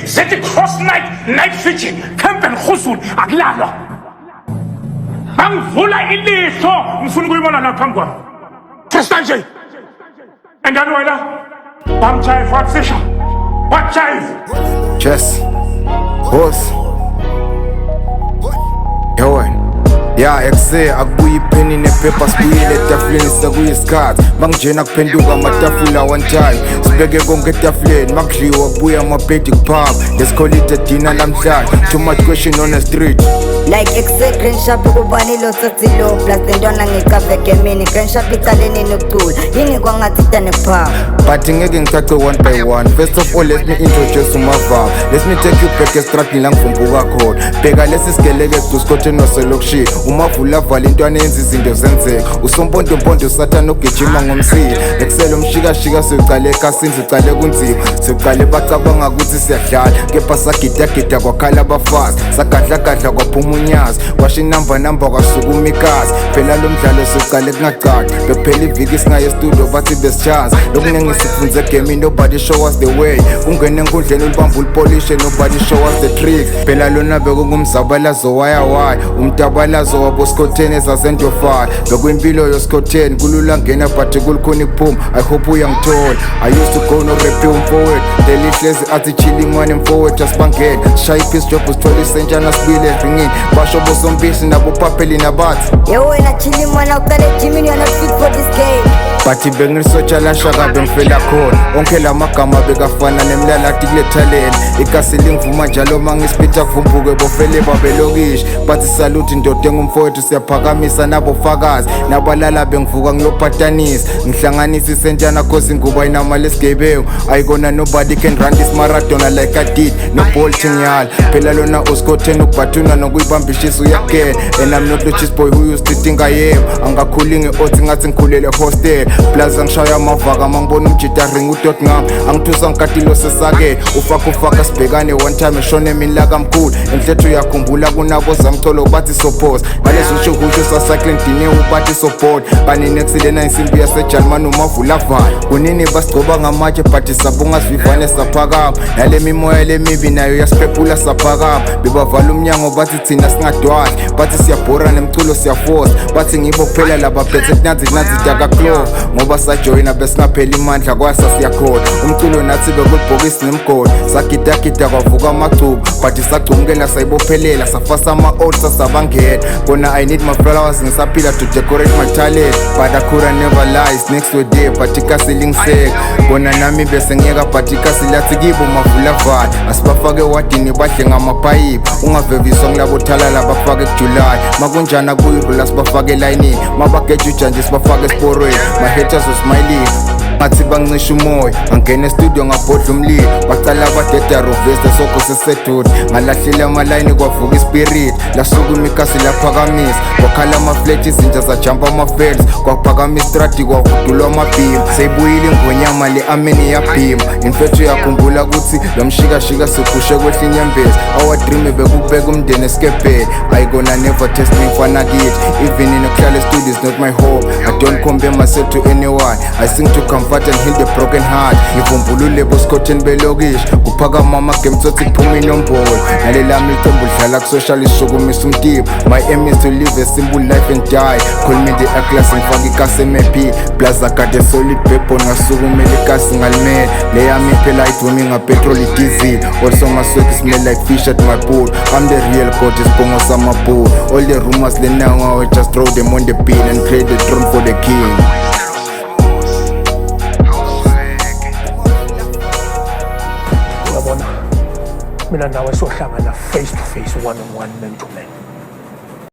zethi cross night vigil camp and khuzulu akulalwa bangivula ilihlo ngifuna ukuyibona la phambi kwami Tristan nje andani wena bamjive watsisha wajive Jess boss Yowen ya exe akubuyi pen nepaper sibuyele etafuleni sakuyisikhathi bangijena kuphenduka amatafula one time sibeke konke etafuleni makudliwa kubuya amabhedi kuphaka lesikholide dinner namhlanje too much question on the street like exe green shop kubani lo tsatsilo plus ndona ngikaveke mini green shop icaleni nokucula yini kwangathita nephaka but ngeke ngicace one by one first of all let me introduce umava let me take you back estruggle la ngivumbuka khona bheka lesi sigeleke duskothen waselokshi umavula vala intwana yenza izinto zenzeka usompondompondo sathana ogijima ngomsila ekselo mshikashika sicale ekasini sicale kunzima sicale bacabanga ukuthi siyadlala kepha sagidagida kwakhala abafazi sagadlagadla kwaphuma unyazi kwasho inamba kwasukuma ikazi phela lo mdlalo sicale kungaqali bekuphela iviki singaye estudio bathi besichanza lokuningi sifunze gaming nobody show us the way ungene enkundleni ulibamba ulipolishe nobody show us the tricks phela lona bekungumzabalazo waya umtabalazo waboskhotheni ezasendofana bekwimpilo yoskhotheni kulula ngena but kulikhona kuphuma I hope uyangithola I used to go no rap forward delihlezi athi chilling one forward just bangena shy piece job usithola isentshana sibile ringini basho bosompisi nabo papheli nabathi yo wena chilling mwana uqale gymini yana fit for this game bathi bengirisotsha la shaka bengifela khona onke lamagama bekafana nemlalati kule talent ikasi lingivuma njalo mangisipitha kuvumbuke bofele babelokishi bathi salute ndoda engumfowethu siyaphakamisa nabo fakazi nabalala bengivuka ngiyophatanisa ngihlanganisa isentshana cause inguba inamali esigebewu ayikona nobody can run this marathon like I did no bolting yala phela lona uskhotheni ukubhathuna nokuyibambishisa uyakena and I'm not the cheese boy who used to think I am angakhuli ngeothi ngathi ngikhulele hostel plaza ngishaya amavaka mangibona umjita ring udot ngami angithusa ngikatilo sesake ufaka sibhekane one time eshone mina la kamkhulu enhletho yakhumbula kunabo zamcholo bathi suppose ngalezo shukusho sacycling dine ubathi support bani next lena insimbi yaseJarman umavula vala kunini basigcoba ngamatshe but sabonga sivivane saphakama nale mimoya lemibi nayo yasiphepula saphakama bebavala umnyango bathi thina singadwali bathi siyabhora nemculo siyaforce bathi ngibo kuphela laba phethe nazi taka clove ngoba sajoyina besingapheli imandla kwasa siyakhona umculo nathi bekulibhokisi nemgodi sagidagida kwavuka amacubu but sagcumukela sayibophelela safasa ama-old sasabangena kona I need my flowers ngisaphila to decorate my talent but I could never lie next to day but ikasi lingiseka kona nami bese ngiyeka but ikasi lathi kibo mavula vala asibafake wadini badle ngamapayipi ungaveviswa ngilabo thalala bafake kuJuly makunjana kuyirula sibafake elayinini mabagejuja nje sibafake esporweni my haters was smiling ngathi bancisha umoya angena estudio ngabhodla umlilo bacala badeda rovesta sokho sesedudi ngalahlela amalayini kwavuka ispirit lasukuma ikasi laphakamisa kwakhala amaflethi izinja zajampa amafels kwaphakamisa istrati kwavudulwa amabhimu seyibuyile ingonyama le-ameni yabhima infetho yakhumbula ukuthi lo mshikashika sikhushe kwehla inyembezi awadream bekubeka umndeni esikebheni ayikona never test me mfana kithi even inokuhlala estudio is not my home I don't compare myself to anyone I sing to comfort and heal the broken heart ngivumbulule boskhotheni belokishi kuphakama amagame sothi kuphuma inombolo nalelami iqembu lidlala kusocial isukumisa umtiba my aim is to live a simple life and die call me the A-class ngifaka ikasi M.A.P plaza kade solid backbone ngasukumela ikasi ngalimele leyami phela idumi ngapetrol diesel also my sweat smell like fish at my pool I'm the real god isibongo samapool all the rumors now I just throw them on the bin and create the throne for the king mina nawe sohlangana face to face one on one man to man